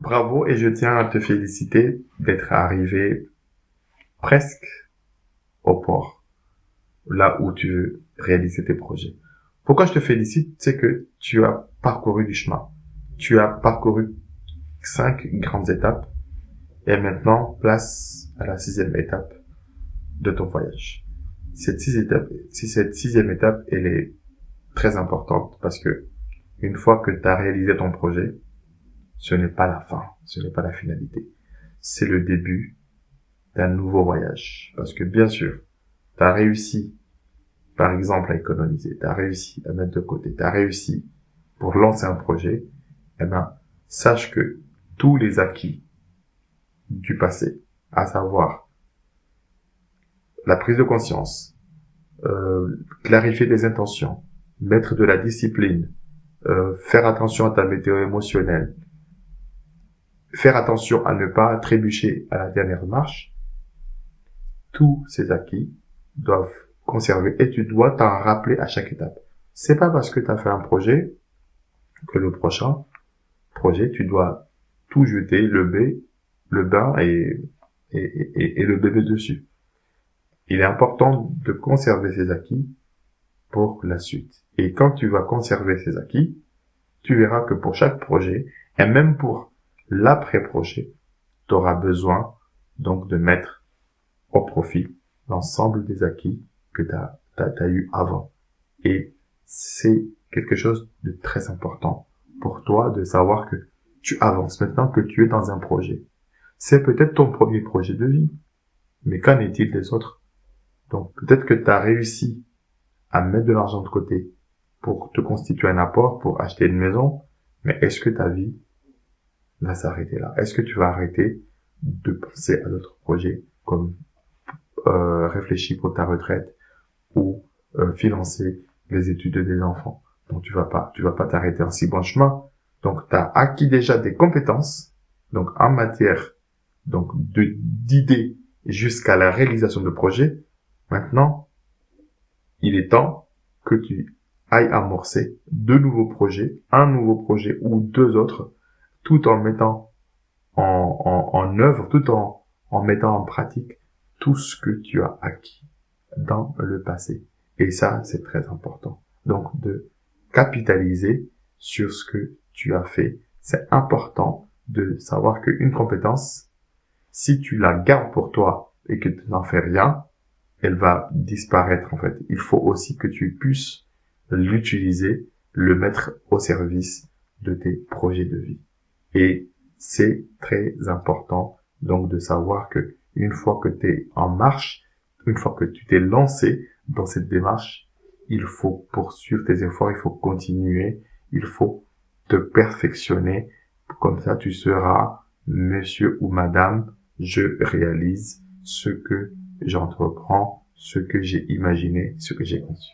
Bravo et je tiens à te féliciter d'être arrivé presque au port, là où tu veux réaliser tes projets. Pourquoi je te félicite, c'est que tu as parcouru du chemin. Tu as parcouru 5 grandes étapes et maintenant place à la 6e étape de ton voyage. Cette 6e étape, elle est très importante parce que une fois que tu as réalisé ton projet, ce n'est pas la fin, ce n'est pas la finalité. C'est le début d'un nouveau voyage. Parce que bien sûr, tu as réussi, par exemple, à économiser, tu as réussi à mettre de côté, tu as réussi pour lancer un projet, eh ben, sache que tous les acquis du passé, à savoir la prise de conscience, clarifier des intentions, mettre de la discipline, faire attention à ta météo émotionnelle, faire attention à ne pas trébucher à la dernière marche, tous ces acquis doivent conserver et tu dois t'en rappeler à chaque étape. C'est pas parce que tu as fait un projet que le prochain projet, tu dois tout jeter, le bain et le bébé dessus. Il est important de conserver ces acquis pour la suite. Et quand tu vas conserver ces acquis, tu verras que pour chaque projet, et même pour l'après-projet, tu auras besoin donc de mettre au profit l'ensemble des acquis que tu as eu avant. Et c'est quelque chose de très important pour toi de savoir que tu avances maintenant, que tu es dans un projet. C'est peut-être ton premier projet de vie, mais qu'en est-il des autres? Donc peut-être que tu as réussi à mettre de l'argent de côté pour te constituer un apport, pour acheter une maison, mais est-ce que ta vie va s'arrêter là? Est-ce que tu vas arrêter de penser à d'autres projets comme réfléchir pour ta retraite ou financer les études des enfants? Donc tu vas pas t'arrêter en si bon chemin. Donc tu as acquis déjà des compétences, donc en matière donc d'idées jusqu'à la réalisation de projets. Maintenant, il est temps que tu ailles amorcer de nouveaux projets, un nouveau projet ou 2 autres, tout en mettant en œuvre, tout en mettant en pratique tout ce que tu as acquis dans le passé. Et ça, c'est très important. Donc, de capitaliser sur ce que tu as fait. C'est important de savoir qu'une compétence, si tu la gardes pour toi et que tu n'en fais rien, elle va disparaître en fait. Il faut aussi que tu puisses l'utiliser, le mettre au service de tes projets de vie. Et c'est très important donc de savoir que une fois que tu es en marche, une fois que tu t'es lancé dans cette démarche, il faut poursuivre tes efforts, il faut continuer, il faut te perfectionner. Comme ça, tu seras monsieur ou madame, je réalise ce que j'entreprends, ce que j'ai imaginé, ce que j'ai conçu.